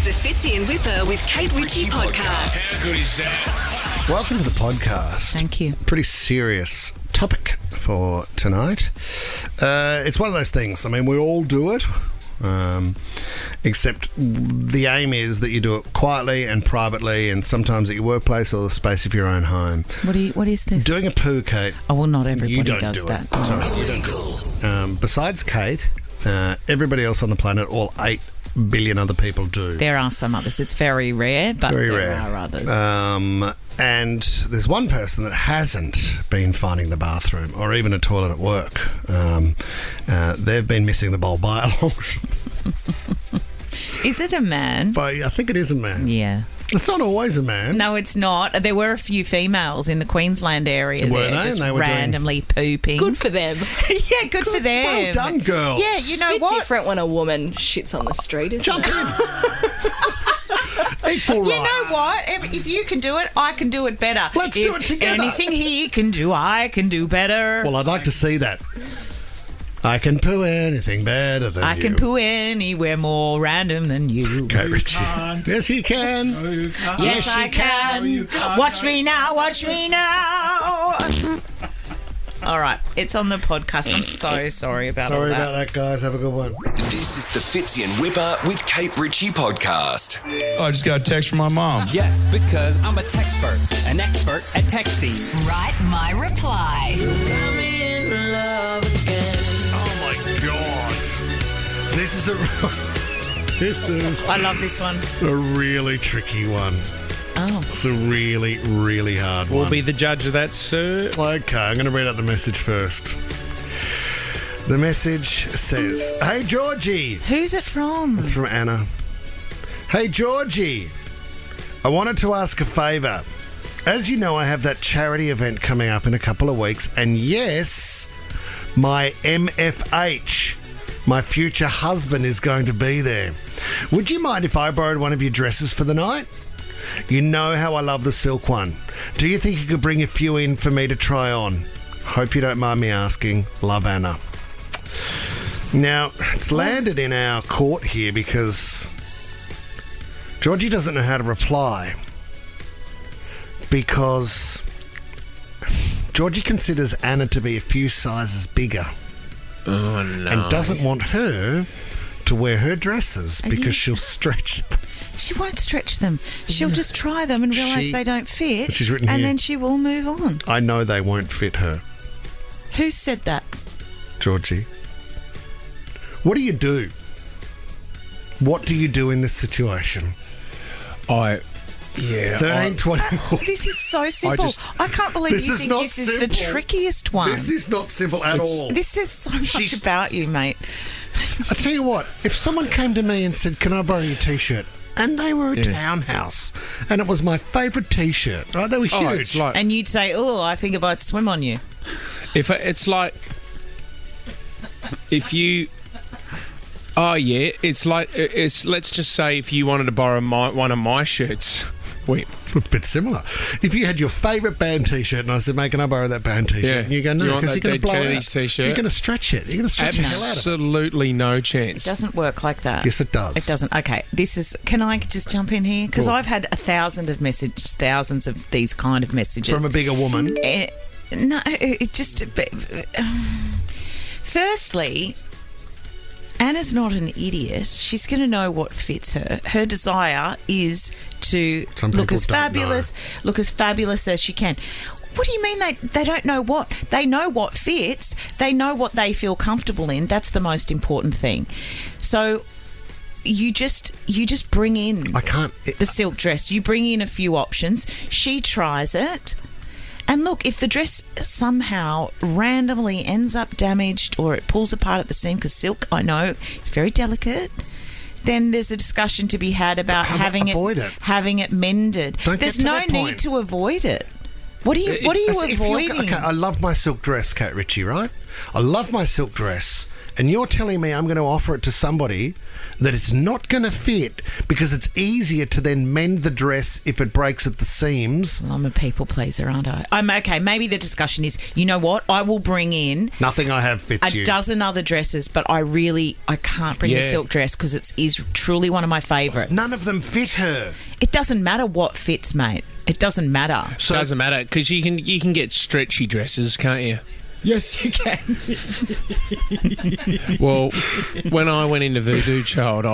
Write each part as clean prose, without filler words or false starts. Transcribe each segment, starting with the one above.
is the Fitzy and Whipper with Kate Ritchie podcast. How good is that? Welcome to the podcast. Thank you. Pretty serious topic for tonight. It's one of those things. I mean, we all do it, except the aim is that you do it quietly and privately, and sometimes at your workplace or the space of your own home. What is this? Doing a poo, Kate. Oh, well, not everybody You don't does do that. it. Sorry, you don't do it. Besides Kate, everybody else on the planet, all 8 billion other people do. There are some others. It's very rare, but Very there rare. are others. And there't one person that hasn't been finding the bathroom or even a toilet at work. They've been missing the bowl by a long shot. Is it a man? But I think it is a man. Yeah. It's not always a man. No, it's not. There were a few females in the Queensland area Were there they? just And they were randomly pooping. Good for them. Yeah, good for them. Well done, girls. Yeah, you know It's what? different when a woman shits on the street, isn't Jump it? in. Equal rights. You know what? If you can do it, I can do it better. Let's do it together. Anything he can do, I can do better. Well, I'd like to see that. I can poo anything better than you. I can poo anywhere more random than you. Kate Ritchie. Yes, you can. Yes, I can. Watch me now, watch me now. All right, it's on the podcast. I'm so sorry about all Sorry that. about that, guys. Have a good one. This is the Fitzy and Whipper with Kate Ritchie podcast. I just got a text from my mom. Yes, because I'm a textpert, an expert at texting. Write my reply. Oh, my God. This is I love this one. a really tricky one. Oh, It's a really, really hard one. We'll be the judge of that, sir. Okay, I'm going to read out the message first. The message says, "Hey, Georgie." who's it from? It's from Anna. "Hey, Georgie. I wanted to ask a favour. As you know, I have that charity event coming up in a couple of weeks, and yes, my MFH, my future husband, is going to be there. Would you mind if I borrowed one of your dresses for the night? You know how I love the silk one. Do you think you could bring a few in for me to try on? Hope you don't mind me asking. Love, Anna." Now, it's landed in our court here because Georgie doesn't know how to reply, because Georgie considers Anna to be a few sizes bigger. Oh, no. And doesn't want her to wear her dresses because she'll stretch them. She won't stretch them. She'll just try them and realise She- they don't fit. She's written and here. then she will move on. I know they won't fit her, Who said that? Georgie. What do you do? What do you do in this situation? 13, 24. This is so simple. I can't believe This you is think not this is the simple. trickiest one. This is not simple at all. This says so much She's- about you, mate. I tell you what, if someone came to me and said, "Can I borrow your t-shirt?" and they were a townhouse, and it was my favourite t-shirt, right? They were huge. Oh, it's like And you'd say, "Oh, I think I might swim on you." if it's like if you. Oh yeah, it's like it's. Let's just say if you wanted to borrow one of my shirts, wait. a bit similar. If you had your favourite band t-shirt and I said, "Mate, can I borrow that band t-shirt?" Yeah. and you go, Do you "No," want because that you're going to Dead blow it Kennedys out. t-shirt? You're going to stretch it. You're going to stretch the hell out of it. Absolutely no chance. It doesn't work like that. Yes, it does. It doesn't. Okay, this is. Can I just jump in here? Because I've had thousands of these kind of messages From a bigger woman. No, it just. Firstly, Anna's not an idiot. She's going to know what fits her. Her desire is to Some look people as don't fabulous as she can. What do you mean they don't know what? They know what fits. They know what they feel comfortable in. That's the most important thing. So you just bring in I can't. the silk dress. You bring in a few options. She tries it. And look, if the dress somehow randomly ends up damaged or it pulls apart at the seam, because silk, I know, it's very delicate, then there's a discussion to be had about having it mended. Don't There's get to no that point. need to avoid it. What are you If avoiding? okay, I love my silk dress, Kate Ritchie, right? I love my silk dress, and you're telling me I'm going to offer it to somebody that it's not going to fit because it's easier to then mend the dress if it breaks at the seams. I'm a people pleaser, aren't I? I'm okay. Maybe the discussion is, you know what? I will bring in Nothing I have fits you. a dozen other dresses, but I can't bring the silk dress because it is truly one of my favourites. None of them fit her. It doesn't matter what fits, mate. It doesn't matter. So, doesn't matter because you can get stretchy dresses, can't you? Yes, you can. Well, when I went into Voodoo Child,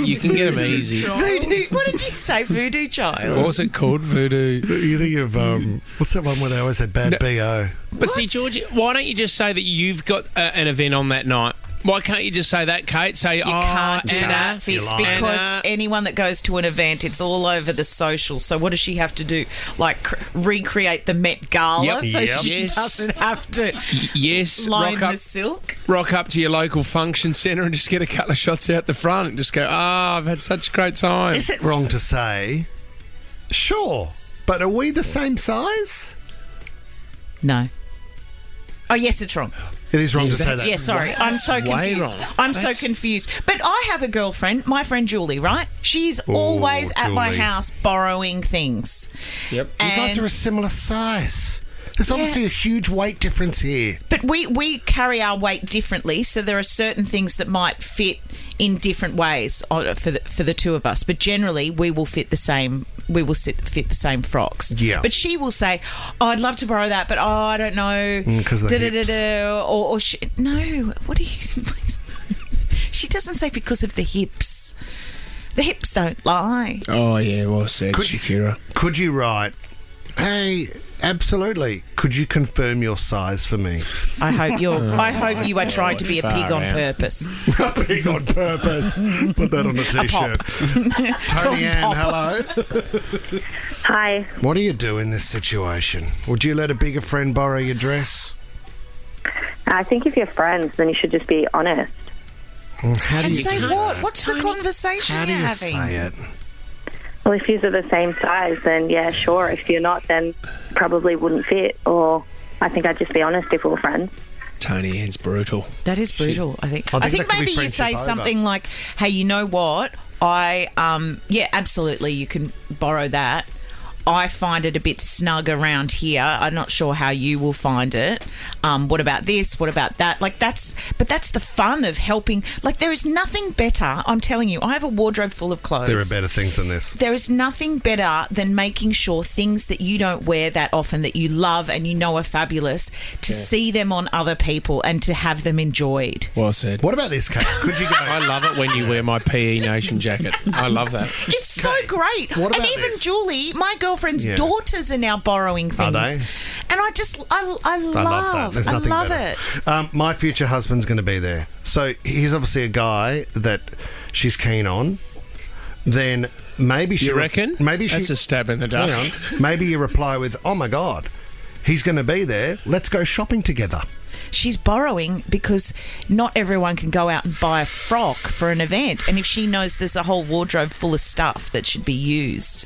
you can get them easy. Voodoo? What did you say, Voodoo Child? What was it called? Voodoo. You think of what's that one where they always had bad BO? But see, George, why don't you just say that you've got an event on that night? Why can't you just say that, Kate? Say, You can't do Anna, that, Fitz, because Anna. anyone that goes to an event, it's all over the socials. So what does she have to do? Like recreate the Met Gala Yep. so Yep. she Yes. doesn't have to Yes, line the silk? rock up to your local function centre and just get a couple of shots out the front and just go, I've had such a great time. Is it wrong to say, sure, but are we the same size? No. Oh, yes, it's wrong. It is wrong to say that. Yeah, sorry. I'm so way confused. wrong. I'm so confused. But I have a girlfriend, my friend Julie, right? She's always at my Julie. house borrowing things. Yep. You guys are a similar size. There's obviously a huge weight difference here. But we carry our weight differently, so there are certain things that might fit in different ways for the two of us. But generally, we will fit the same. We will fit the same frocks. Yeah. But she will say, "Oh, I'd love to borrow that, but I don't know." 'Cause of the hips. Or no. What do you? She doesn't say because of the hips. The hips don't lie. Oh, yeah, well said, Shakira. Could you write, hey, absolutely, could you confirm your size for me? I hope you are trying to be a pig on Far out. purpose. Big on purpose. Put that on a T-shirt. Tony Ann, hello. Hi. What do you do in this situation? Would you let a bigger friend borrow your dress? I think if you're friends, then you should just be honest. How do And you say do what? that? What's the conversation How do you're you having? say it? Well, if you're the same size, then yeah, sure. If you're not, then probably wouldn't fit. Or I think I'd just be honest if we're friends. Tony Ann's brutal. That is brutal, I think. I think that could maybe be you say friendship over. something like, hey, you know what? Yeah, absolutely, you can borrow that. I find it a bit snug around here. I'm not sure how you will find it. What about this? What about that? But that's the fun of helping. Like, there is nothing better. I'm telling you, I have a wardrobe full of clothes. There are better things than this. There is nothing better than making sure things that you don't wear that often, that you love and you know are fabulous, to see them on other people and to have them enjoyed. Well said. What about this, Kate? Could you go... I love it when you wear my PE Nation jacket. I love that. It's so great. What And about even this? Julie, my girlfriend's Yeah. daughters are now borrowing things. they? And I I love that. There's nothing love better. it. My future husband's going to be there. So he's obviously a guy that she's keen on. Then maybe she... You reckon? Maybe she... That's a stab in the dark. Hang on. Maybe you reply with, oh, my God, he's going to be there. Let's go shopping together. She's borrowing because not everyone can go out and buy a frock for an event. And if she knows there's a whole wardrobe full of stuff that should be used.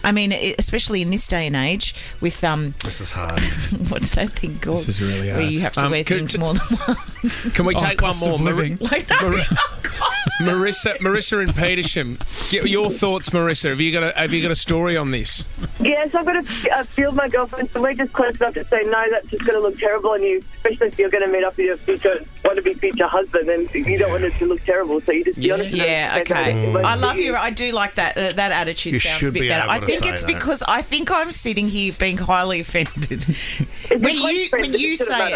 I mean, especially in this day and age with... This is hard. what's that thing called? This is really Where hard. you have to wear things more than one. Can we take one cost more? of living. Marissa in Petersham. Get your thoughts, Marissa. Have you got a story on this? Yes, I've got a few of my girlfriends, and we're just close enough to say, no, that's just going to look terrible on you, especially if you're going to meet up with your want-to-be future husband, and you don't want it to look terrible, so you just be honest. Yeah, okay. I love you. I do like that. That attitude You sounds should a bit be better. able I to think say it's that. because I think I'm sitting here being highly offended. when you say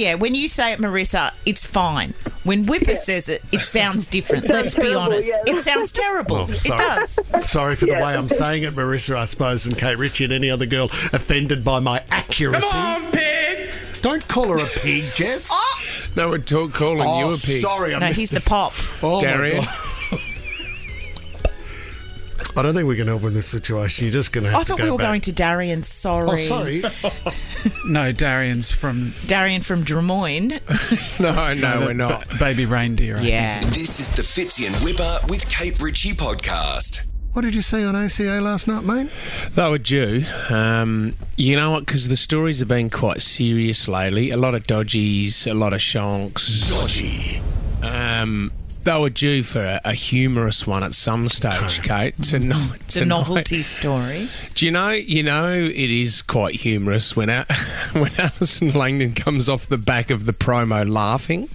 it, when you say it, Marissa, it's fine. When Whipper says it, it sounds different. Let's be terrible, honest. yeah. It sounds terrible. Oh, It sorry. does. Sorry for the way I'm saying it, Marissa, I suppose, and Kate Ritchie and any other girl offended by my accuracy. Come on, pig! Don't call her a pig, Jess. No, we're calling you a pig. Sorry, I No, missed he's this. the pop. Oh, my Darian? God. I don't think we can help in this situation. You're just going to have I to thought go we were back. going to Darien. Sorry. Oh, sorry. No, Darian's from Darien from Des Moines. No, we're not. Baby Reindeer. I think. Yeah. This is the Fitzy and Whipper with Kate Ritchie podcast. What did you see on ACA last night, mate? They were due. You know what? Because the stories have been quite serious lately. A lot of dodgies, a lot of shonks. Dodgy. They were due for a humorous one at some stage, Kate. Tonight. It's a novelty story. Do you know? It is quite humorous when when Ally Langdon comes off the back of the promo laughing.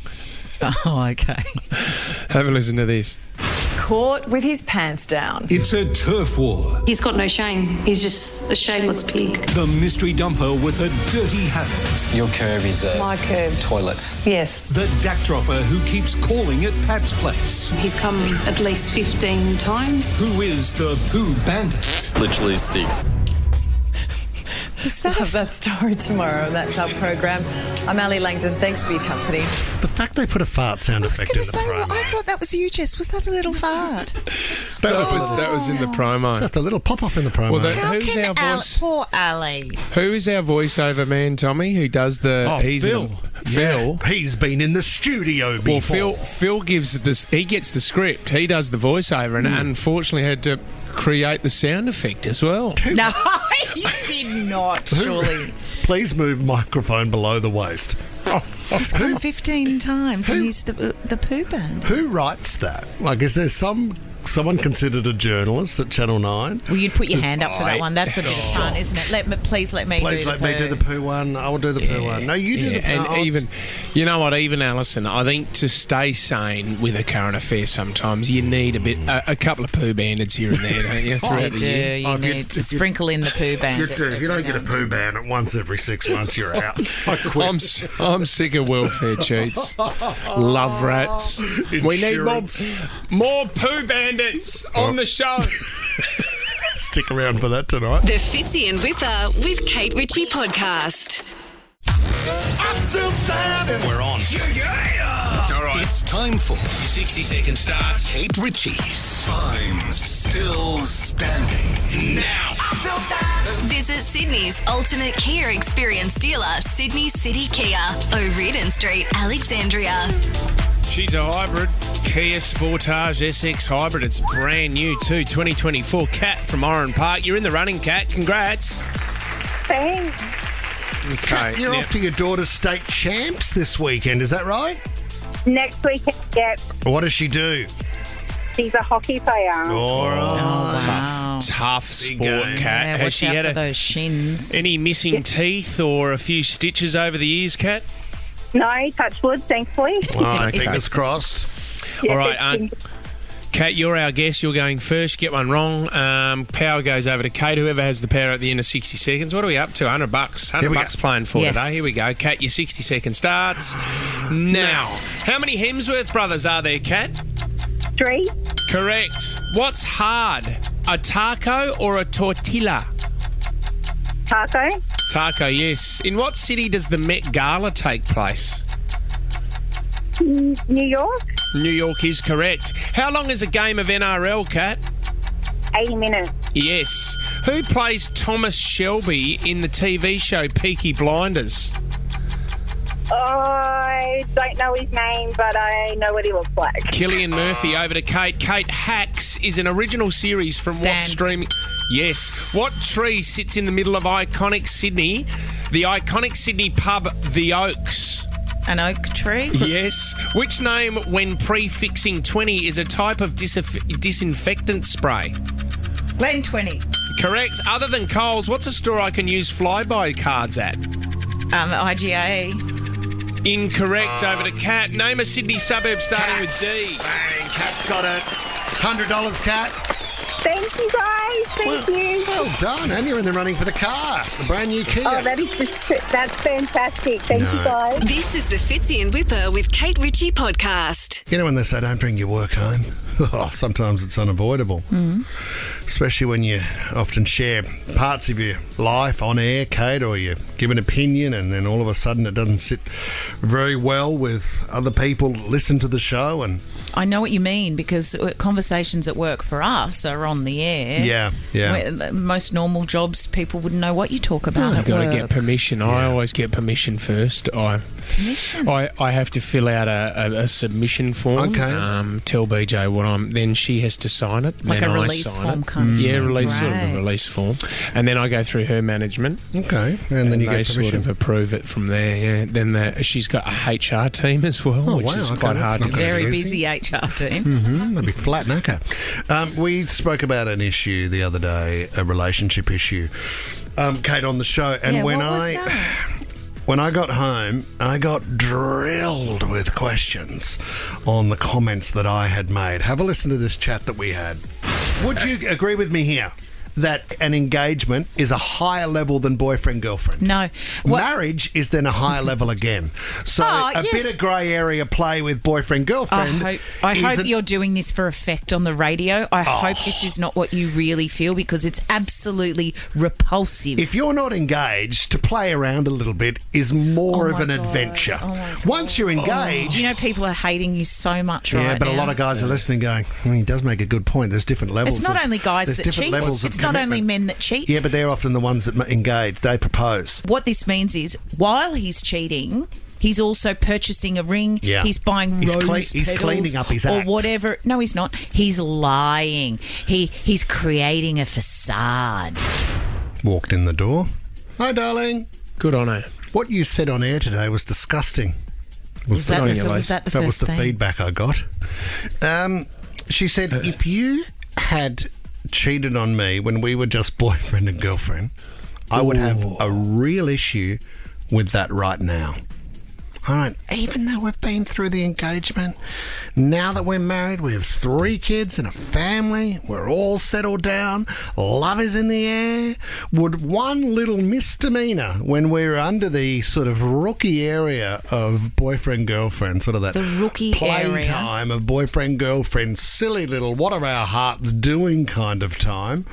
Oh, okay. Have a listen to this. Caught with his pants down. It's a turf war. He's got no shame. He's just a shameless pig. The mystery dumper with a dirty habit. Your curb is My curb. toilet. Yes. The dak dropper who keeps calling at Pat's place. He's come at least 15 times. Who is the Poo Bandit? Literally sticks. We'll have that story tomorrow. That's our program. I'm Ally Langdon. Thanks for your company. The fact they put a fart sound I was effect going in to the say, promo. I thought that was you, Jess. Was that a little fart? That was in the promo. Just a little pop-off in the promo. Well, How who's can our voice? Poor Ali. Who is our voiceover man, Tommy? Who does the? Oh, Phil. Phil. He's been in the studio before. Well, Phil gives this. He gets the script. He does the voiceover, and unfortunately had to create the sound effect as well. No, he did not, surely. Please move microphone below the waist. He's come 15 times and he's the Poo Bandit. Who writes that? Like, is there someone considered a journalist at Channel 9? Well, you'd put your hand up for that one. That's a bit of fun, isn't it? Please let me do the Please let poo. me do the poo one. I will do the poo one. No, you do the poo. And even, you know what? Even Alison, I think to stay sane with a current affair, sometimes you need a couple of Poo Bandits here and there, don't you? Throughout the year. You need to sprinkle in the Poo Bandit. You do. If you don't get a poo bandit once every 6 months, you're out. I quit. I'm sick of welfare cheats. Love rats. We need more Poo Bandits on the show. Stick around for that tonight. The Fitzy and Whipper with Kate Ritchie podcast. We're on. All right. It's time for 60-second starts. Kate Ritchie's I'm Still Standing. Now. Visit Sydney's ultimate Kia experience dealer, Sydney City Kia, O'Riordan Street, Alexandria. She's a hybrid. Kia Sportage SX Hybrid. It's brand new too. 2024. Kat from Oran Park. You're in the running, Kat. Congrats. Thanks. Okay. You're off to your daughter's state champs this weekend, is that right? Next weekend, yeah, What does she do? she's a hockey player. All right. Wow. Tough sport, game. Kat. Yeah, Has watch she out had for those shins. any missing teeth or a few stitches over the years, Kat? No, touch wood, thankfully. All right, Okay. fingers crossed. All right, Kat, you're our guest. You're going first. Get one wrong. Power goes over to Kate. Whoever has the power at the end of 60 seconds. What are we up to? $100. $100 playing for Yes. today. Here we go. Kat, your 60-second starts now. How many Hemsworth brothers are there, Kat? 3, Correct. What's hard? A taco or a tortilla? taco, Taco, yes. In what city does the Met Gala take place? New York, New York is correct. How long is a game of NRL, Kat? 80 minutes. Yes. Who plays Thomas Shelby in the TV show Peaky Blinders? I don't know his name, but I know what he looks like. Killian Murphy over to Kate. Kate, Hacks is an original series from Stan. what streaming... Yes. What tree sits in the middle of iconic Sydney? The iconic Sydney pub, The Oaks. An oak tree? Yes. Which name, when prefixing 20, is a type of disinfectant spray? Glen 20. Correct. Other than Coles, what's a store I can use flyby cards at? IGA. Incorrect. Over to Kat. Name a Sydney suburb starting with D. Bang, Kat's got it. $100, Kat. Thank you, guys. Thank you. Well done. And you're in the running for the car. The brand new Kia. Oh, that's fantastic. Thank you, guys. This is the Fitzy and Whipper with Kate Ritchie podcast. You know when they say don't bring your work home? Oh, sometimes it's unavoidable. Especially when you often share parts of your life on air, Kate, or you give an opinion and then all of a sudden it doesn't sit very well with other people that listen to the show. And I know what you mean, because conversations at work for us are on the air. yeah. Where most normal jobs, people wouldn't know what you talk about at You've got work. to get permission. I always get permission first. I have to fill out a submission form. Okay. Tell BJ what then she has to sign it. Like then a I release sign form it. kind of Yeah, thing. sort of Right. a release form. And then I go through her management. Okay, and then you they get sort permission. of approve it from there, yeah. Then she's got a HR team as well, which wow, is okay, quite that's hard to not do. gonna Very be busy HR team. That'd be flat knacker. We spoke about an issue the other day, a relationship issue, Kate, on the show, and Yeah, when what was that? When I got home, I got drilled with questions on the comments that I had made. Have a listen to this chat that we had. Would you agree with me here that an engagement is a higher level than boyfriend-girlfriend? No. Marriage is then a higher level again. So a bit of grey area play with boyfriend-girlfriend. I hope you're doing this for effect on the radio. I hope this is not what you really feel, because it's absolutely repulsive. If you're not engaged, to play around a little bit is more of an adventure. Once you're engaged... Do you know people are hating you so much right now? Yeah, but a lot of guys are listening going, he does make a good point. There's different levels. It's not only guys that cheat. It's not only men that cheat. Yeah, but they're often the ones that engage. They propose. What this means is, while he's cheating, he's also purchasing a ring. Yeah. He's buying rose He's petals cleaning up his or act. whatever. No, he's not. He's lying. He's creating a facade. Walked in the door. Hi, darling. Good on her. What you said on air today was disgusting. Was that the That was first the thing? feedback I got. She said, if you had cheated on me when we were just boyfriend and girlfriend, I would have a real issue with that right now. All right, even though we've been through the engagement, now that we're married, we have 3 kids and a family, we're all settled down, love is in the air, would one little misdemeanor when we're under the sort of rookie area of boyfriend-girlfriend, sort of that The rookie playtime of boyfriend-girlfriend, silly little what are our hearts doing kind of time,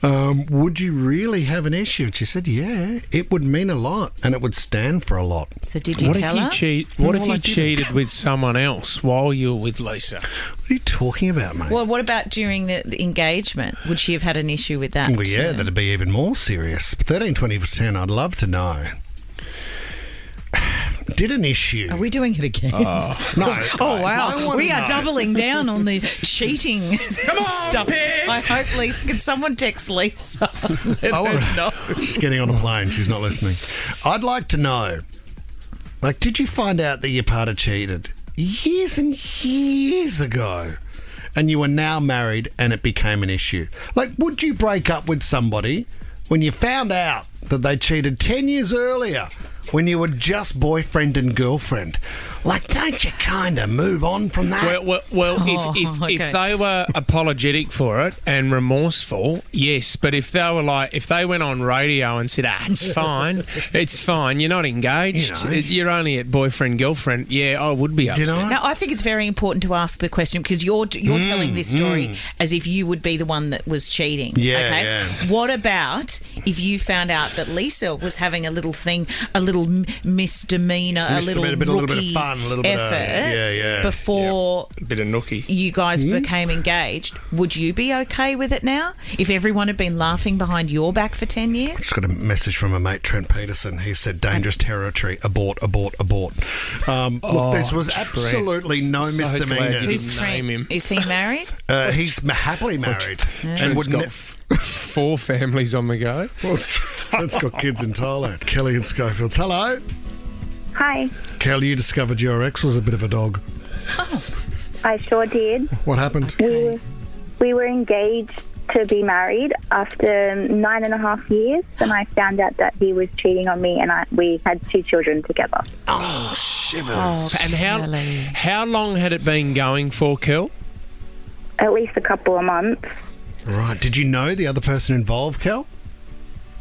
would you really have an issue? And she said, yeah, it would mean a lot and it would stand for a lot. So did you tell her? What if you cheated with someone else while you were with Lisa? What are you talking about, mate? Well, what about during the engagement? Would she have had an issue with that? Well, yeah, that'd be even more serious. 13, 20%, I'd love to know. Did an issue. Are we doing it again? No. Oh, wow. We are know. doubling down on the cheating stuff. I hope Lisa... Can someone text Lisa? Let her know. She's getting on a plane. She's not listening. I'd like to know, like, did you find out that your partner cheated years and years ago and you were now married and it became an issue? Like, would you break up with somebody when you found out that they cheated 10 years earlier when you were just boyfriend and girlfriend? Like, don't you kind of move on from that? If they were apologetic for it and remorseful, yes. But if they were if they went on radio and said, it's fine, it's fine, you're not engaged, you're only at boyfriend, girlfriend, yeah, I would be upset. Now, I think it's very important to ask the question, because you're telling this story as if you would be the one that was cheating. Yeah, okay? yeah. What about if you found out that Lisa was having a little thing, a little misdemeanor, a little bit of fun, a little bit effort before a bit of nookie. You guys became engaged? Would you be okay with it now if everyone had been laughing behind your back for 10 years? Just got a message from a mate, Trent Peterson. He said, dangerous territory, abort, abort, abort. Look, this was absolutely no misdemeanor. Who's Trent? Is he married? He's happily married. And would got 4 families on the go. Trent's got kids in Thailand. Kelly and Schofields. Hello. Hi. Kelly, you discovered your ex was a bit of a dog. I sure did. What happened? We were engaged to be married after 9.5 years, and I found out that he was cheating on me, and we had 2 children together. Oh, shivers. Oh, and how long had it been going for, Kel? At least a couple of months. Right. Did you know the other person involved, Kel?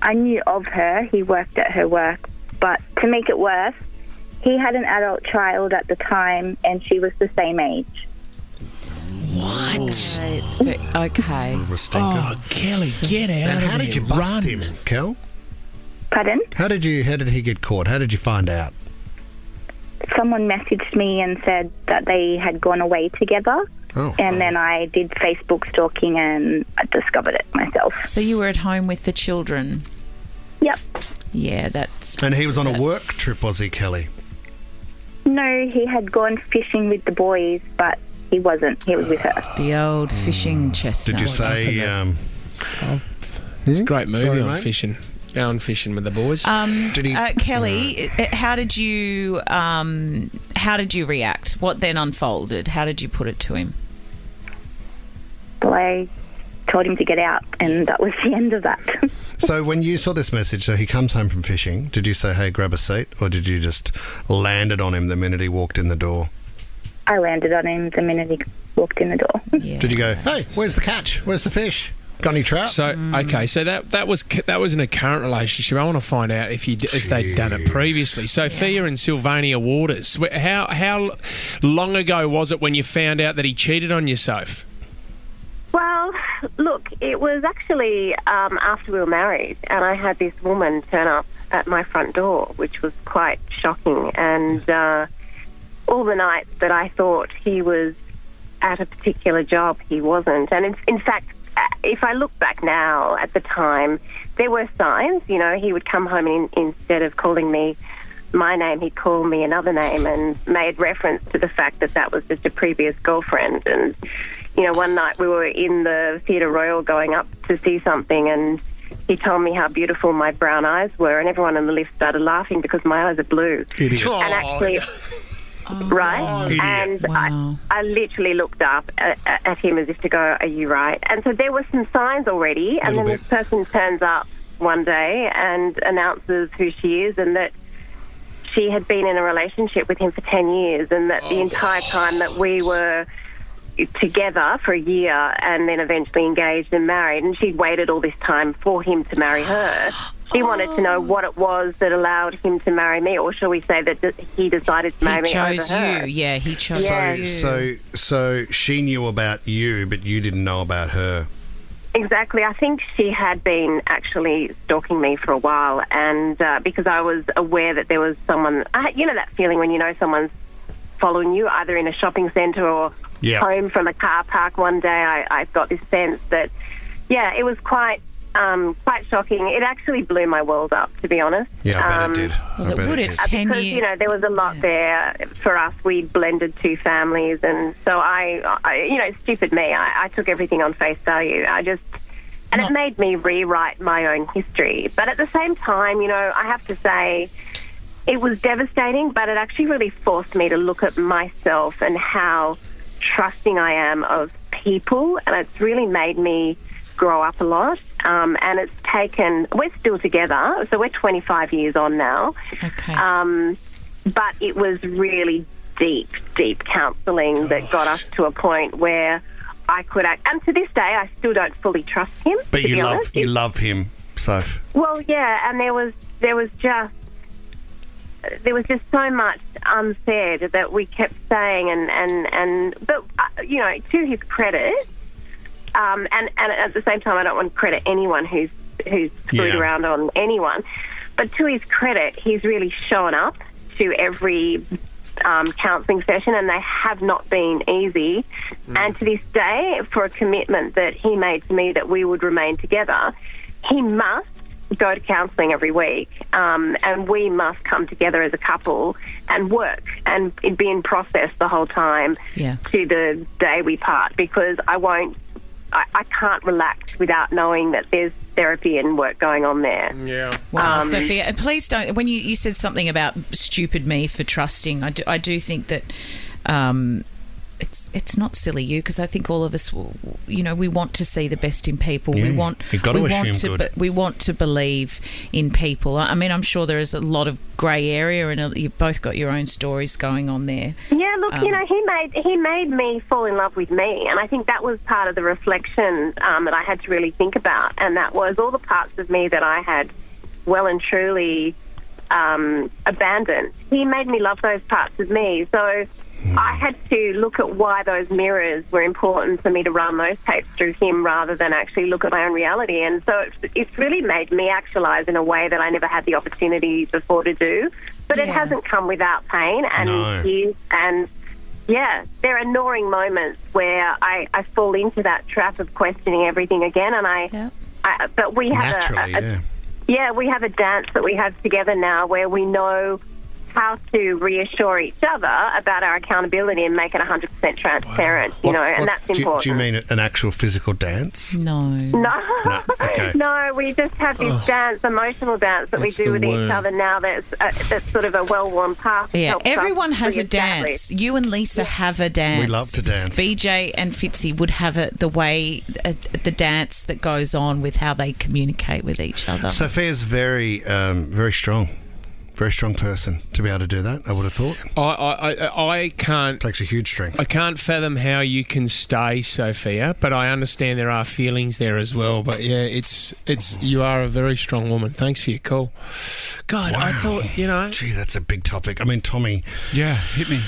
I knew of her. He worked at her work. But to make it worse, he had an adult child at the time, and she was the same age. What? Okay. Oh, Kelly, get out And of there. how did you bust him, Kel? Pardon? How did he get caught? How did you find out? Someone messaged me and said that they had gone away together. And then I did Facebook stalking and I discovered it myself. So you were at home with the children? Yep. Yeah, that's... And he was on a work trip, was he, Kelly? No, he had gone fishing with the boys, but he wasn't. He was with her. The old fishing chestnut. Did you say... It's a great movie Sorry, on mate? fishing. Going fishing with the boys. Kelly, how did you react? What then unfolded? How did you put it to him? Well, I told him to get out, and that was the end of that. So when you saw this message, so he comes home from fishing, did you say, hey, grab a seat, or did you just land it on him the minute he walked in the door? I landed on him the minute he walked in the door. Yeah. Did you go, hey, where's the catch? Where's the fish? Got any trout? So okay, so that was in a current relationship. I want to find out if they'd done it previously. Sophia and Sylvania Waters. How long ago was it when you found out that he cheated on you, Soph? Well, look, it was actually after we were married, and I had this woman turn up at my front door, which was quite shocking. And all the nights that I thought he was at a particular job, he wasn't. And in fact, if I look back now at the time, there were signs. You know, he would come home and instead of calling me my name, he'd call me another name and made reference to the fact that that was just a previous girlfriend. And, you know, one night we were in the Theatre Royal going up to see something, and he told me how beautiful my brown eyes were, and everyone in the lift started laughing because my eyes are blue. Idiot. And actually... Right? And Wow. I literally looked up at him as if to go, are you right? And so there were some signs already, and then this person turns up one day and announces who she is and that she had been in a relationship with him for 10 years and that the entire time that we were together for a year and then eventually engaged and married, and she'd waited all this time for him to marry her. She wanted to know what it was that allowed him to marry me, or shall we say that he decided to marry me over her. He chose you. Yeah, he chose you. So she knew about you, but you didn't know about her. Exactly. I think she had been actually stalking me for a while, and because I was aware that there was someone, you know that feeling when you know someone's following you, either in a shopping centre or home from a car park one day. I got this sense that, it was quite shocking. It actually blew my world up, to be honest. Yeah, I bet it did. Well, it would. It's 10 because, years. you know, there was a lot there for us. We blended two families, and so I you know, stupid me. I took everything on face value. It made me rewrite my own history. But at the same time, you know, I have to say, it was devastating, but it actually really forced me to look at myself and how trusting I am of people, and it's really made me grow up a lot. And it's taken, we're still together, so we're 25 years on now. Okay. But it was really deep counselling that got us to a point where I could act. And to this day, I still don't fully trust him. But you love him, Soph. Well, yeah, and there was just so much unsaid that we kept saying, but you know, to his credit, and at the same time, I don't want to credit anyone who's screwed around on anyone, but to his credit, he's really shown up to every counselling session, and they have not been easy. And to this day, for a commitment that he made to me that we would remain together, he must go to counselling every week, and we must come together as a couple and work and be in process the whole time to the day we part, because I can't relax without knowing that there's therapy and work going on there. Yeah. Wow, Sophia, please don't. When you said something about stupid me for trusting, I do think that it's not silly you, because I think all of us, you know, we want to see the best in people. Yeah. We want to believe in people. I mean, I'm sure there is a lot of grey area, and you've both got your own stories going on there. Yeah, look, you know, he made me fall in love with me, and I think that was part of the reflection that I had to really think about, and that was all the parts of me that I had well and truly abandoned. He made me love those parts of me, so I had to look at why those mirrors were important for me to run those tapes through him rather than actually look at my own reality. And so it's really made me actualise in a way that I never had the opportunity before to do. But it hasn't come without pain and tears. And, there are gnawing moments where I fall into that trap of questioning everything again. And but we have we have a dance that we have together now where we know how to reassure each other about our accountability and make it 100% transparent, and that's important. Do you mean an actual physical dance? No. No. Okay. No, we just have this dance, emotional dance that we do with each other now that's sort of a well-worn path. Yeah, Helps everyone us has a reestablish. dance. You and Lisa have a dance. We love to dance. BJ and Fitzy would have it the way, the dance that goes on with how they communicate with each other. Sophia's very, very strong. Very strong person to be able to do that, I would have thought. I can't... It takes a huge strength. I can't fathom how you can stay, Sophia, but I understand there are feelings there as well. But yeah, it's you are a very strong woman. Thanks for your call. God, Wow. I thought, Gee, that's a big topic. I mean, Tommy... Yeah, hit me.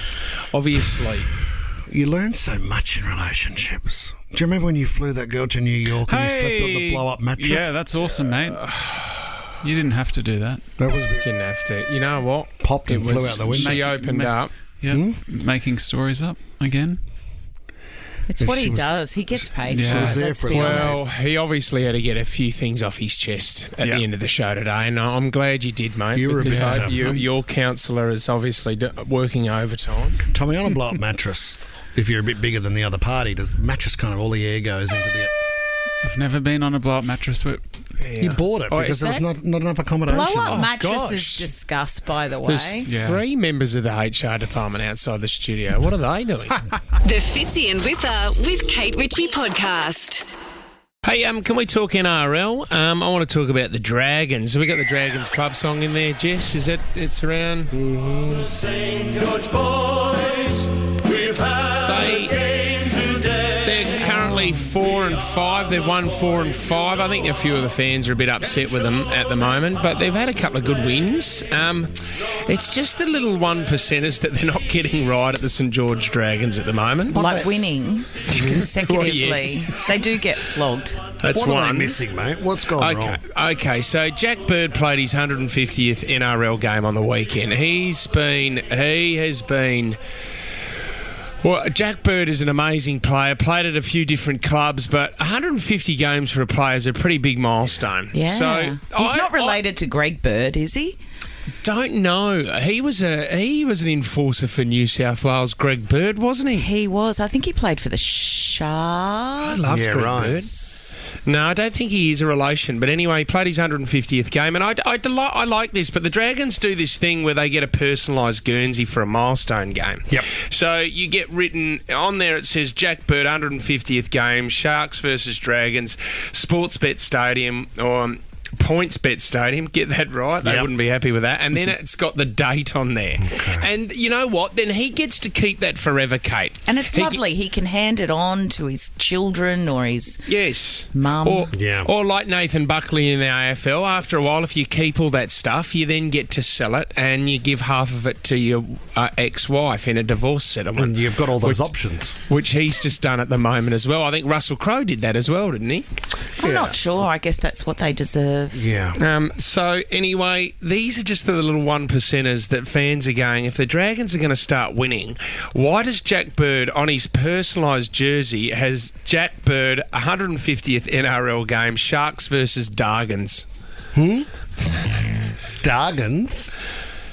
Obviously. You learn so much in relationships. Do you remember when you flew that girl to New York and you slept on the blow-up mattress? Yeah, that's awesome, mate. You didn't have to do that. Didn't have to. You know what? Popped and flew out the window. She opened up. Yeah, making stories up again. It's what he does. He gets paid Yeah. for it. Let's be Well, honest. he obviously had to get a few things off his chest at the end of the show today, and I'm glad you did, mate. You were a bit because tough. your counsellor is obviously working overtime. Tommy, on a blow-up mattress, if you're a bit bigger than the other party, does the mattress kind of all the air goes into the... I've never been on a blow-up mattress. You bought it because there was not enough accommodation. Blow-up mattress gosh. is discussed, by the way. There's 3 members of the HR department outside the studio. What are they doing? The Fitzy and Whipper with Kate Ritchie podcast. Hey, can we talk NRL? I want to talk about the Dragons. Have we got the Dragons club song in there, Jess? Is it's around? St. George boys, we've had a game today. They're currently 4 and 5. They've won 4 and 5. I think a few of the fans are a bit upset with them at the moment, but they've had a couple of good wins. It's just the little 1%ers that they're not getting right at the St. George Dragons at the moment. Like winning consecutively. Well, yeah. They do get flogged. That's what are one. they missing, mate? What's gone wrong? Okay, so Jack Bird played his 150th NRL game on the weekend. He has been... Well, Jack Bird is an amazing player, played at a few different clubs, but 150 games for a player is a pretty big milestone. Yeah. So He's not related to Greg Bird, is he? Don't know. He was an enforcer for New South Wales, Greg Bird, wasn't he? He was. I think he played for the Sharks. I loved Greg Bird. No, I don't think he is a relation. But anyway, he played his 150th game. And I like this, but the Dragons do this thing where they get a personalised Guernsey for a milestone game. Yep. So you get written on there, it says Jack Bird, 150th game, Sharks versus Dragons, Sportsbet Stadium, or... PointsBet Stadium, get that right. They wouldn't be happy with that. And then it's got the date on there. Okay. And you know what? Then he gets to keep that forever, Kate. And it's lovely. He can hand it on to his children or his mum. Or like Nathan Buckley in the AFL, after a while, if you keep all that stuff, you then get to sell it and you give half of it to your ex-wife in a divorce settlement. And you've got all those options. Which he's just done at the moment as well. I think Russell Crowe did that as well, didn't he? I'm not sure. I guess that's what they deserve. Yeah. So anyway, these are just the little 1%ers that fans are going, if the Dragons are going to start winning, why does Jack Bird on his personalised jersey has Jack Bird 150th NRL game, Sharks versus Dargans? Dargans?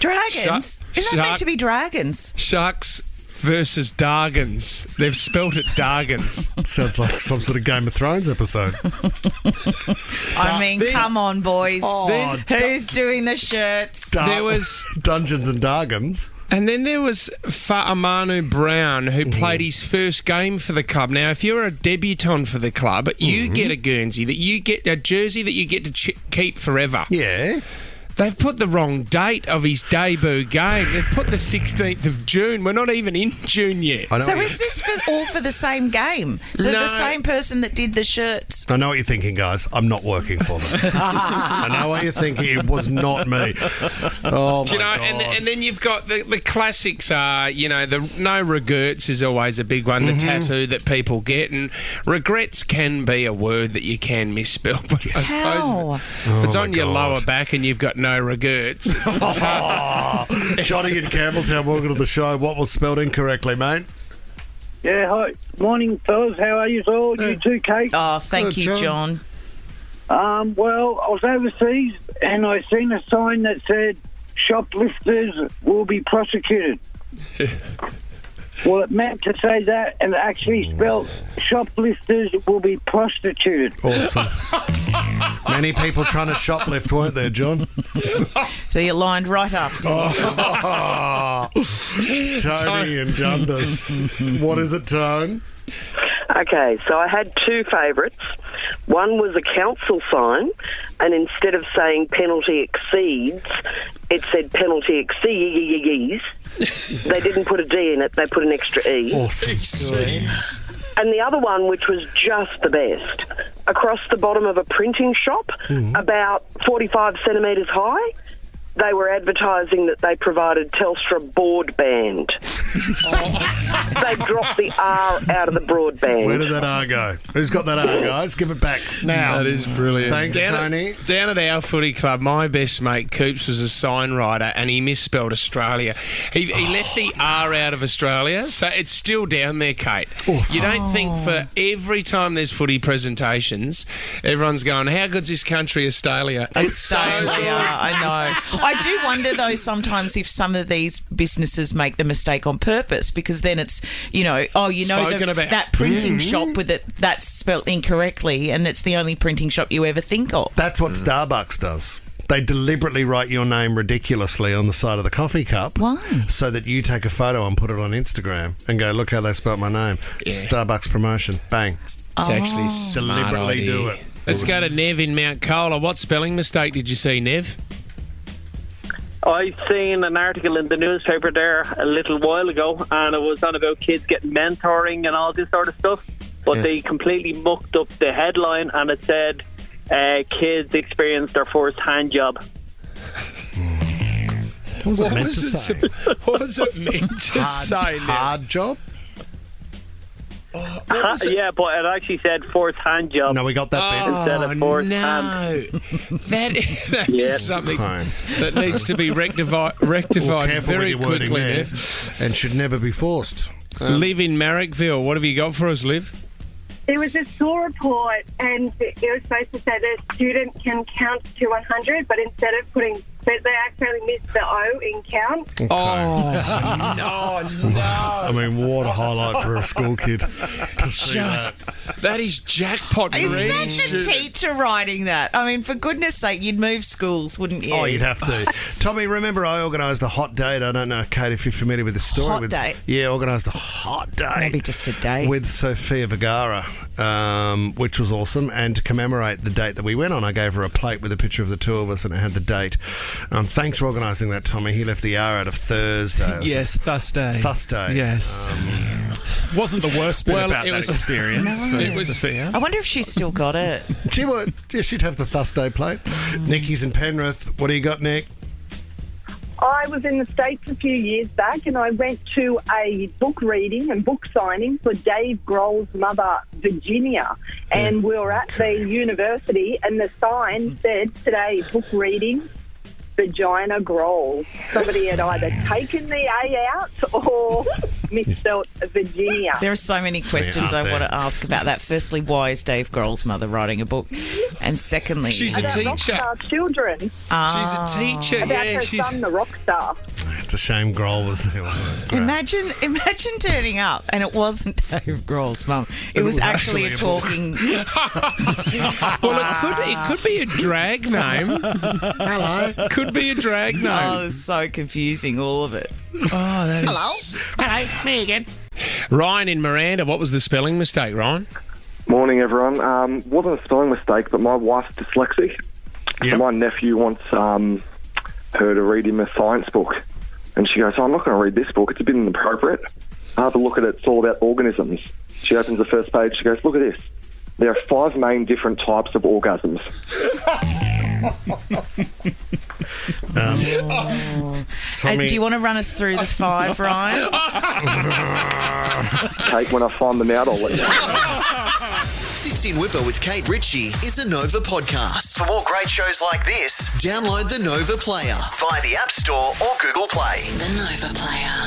Dragons? Is that meant to be dragons? Sharks versus Dargans. They've spelt it Dargans. Sounds like some sort of Game of Thrones episode. I mean, come on, boys. Who's doing the shirts? There was Dungeons and Dargans. And then there was Fa'amanu Brown, who played his first game for the club. Now, if you're a debutant for the club, you get a Guernsey, that you get a jersey that you get to keep forever. Yeah. They've put the wrong date of his debut game. They've put the 16th of June. We're not even in June yet. So is this all for the same game? So the same person that did the shirts? I know what you're thinking, guys. I'm not working for them. I know what you're thinking. It was not me. Oh, my God. And then you've got the classics are, the no regrets is always a big one, the tattoo that people get. And regrets can be a word that you can misspell. But I suppose if it's on your lower back and you've got no regrets, it's hard. Johnny in Campbelltown, welcome to the show. What was spelled incorrectly, mate? Yeah, hi. Morning, fellas. How are you all? You too, Kate? Oh, thank you, John. Well, I was overseas and I seen a sign that said shoplifters will be prosecuted. Well, it meant to say that, and it actually spelled shoplifters will be prostituted. Awesome. Many people trying to shoplift, weren't there, John? So you lined right up, didn't you? Tony and Dundas. What is it, Tone? Okay, so I had two favourites. One was a council sign, and instead of saying penalty exceeds, it said penalty exceeds. They didn't put a D in it, they put an extra E. Awesome. And the other one, which was just the best, across the bottom of a printing shop, about 45 centimetres high, they were advertising that they provided Telstra broadband. They dropped the R out of the broadband. Where did that R go? Who's got that R, guys? Give it back now. That is brilliant. Thanks, Tony. Down at our footy club, my best mate, Coops, was a sign writer and he misspelled Australia. He left the R out of Australia, so it's still down there, Kate. Awesome. You don't think for every time there's footy presentations, everyone's going, how good's this country, Australia? It's so Australia, good. I know. I do wonder, though, sometimes if some of these businesses make the mistake on purpose, because then it's, that printing shop with it, that's spelt incorrectly, and it's the only printing shop you ever think of. That's what Starbucks does. They deliberately write your name ridiculously on the side of the coffee cup. Why? So that you take a photo and put it on Instagram and go, look how they spelt my name. Yeah. Starbucks promotion. Bang. It's actually a smart deliberately idea. do it. Let's go to Nev in Mount Cola. What spelling mistake did you see, Nev? I seen an article in the newspaper there a little while ago, and it was on about kids getting mentoring and all this sort of stuff, but they completely mucked up the headline, and it said kids experience their first hand job. What was it meant to say? What was it meant to say, Nev? Hard job? Yeah, but it actually said first hand job. No, we got that bit. Instead of first hand. That is something that needs to be rectified very quickly, Nev. And should never be forced. Liv in Marrickville, what have you got for us, Liv? There was a school report, and it was supposed to say that a student can count to 100, but instead of but they actually missed the O in count. Okay. Oh, no. I mean, what a highlight for a school kid to see that is jackpot for Isn't any that the student. teacher writing that? I mean, for goodness sake, you'd move schools, wouldn't you? Oh, you'd have to. Tommy, remember I organised a hot date. I don't know, Kate, if you're familiar with the story. Hot date? Yeah, organised a hot date. Maybe just a date. With Sofia Vergara, which was awesome. And to commemorate the date that we went on, I gave her a plate with a picture of the two of us, and it had the date. Thanks for organising that, Tommy. He left the R out of Thursday. Yes, Thursday. Thursday. Yes. Wasn't the worst bit about that experience for Sophia. I wonder if she's still got it. She would. Yeah, she'd have the Thursday plate. Nikki's in Penrith. What do you got, Nick? I was in the States a few years back, and I went to a book reading and book signing for Dave Grohl's mother, Virginia. And we were at the university, and the sign said, today, book reading, Vagina Grohl. Somebody had either taken the A out or misspelt Virginia. There are so many questions I want to ask about that. Firstly, why is Dave Grohl's mother writing a book? And secondly... She's a teacher. Rockstar children. She's a teacher. About her son, the rock star. It's a shame Grohl was there. Imagine turning up and it wasn't Dave Grohl's mum. It was actually a talking... Well, it could be a drag name. Hello. Could be a drag name. Oh, it's so confusing, all of it. Oh, that is... Hello, me again. Ryan in Miranda, what was the spelling mistake, Ryan? Morning, everyone. Wasn't a spelling mistake, but my wife's dyslexic. Yep. So my nephew wants her to read him a science book. And she goes, I'm not going to read this book. It's a bit inappropriate. I have a look at it. It's all about organisms. She opens the first page. She goes, look at this. There are 5 main different types of orgasms. Do you want to run us through the 5, Ryan? Kate, when I find them out, I'll let you know. Fits in Whipper with Kate Ritchie is a Nova podcast. For more great shows like this, download the Nova Player via the App Store or Google Play. The Nova Player.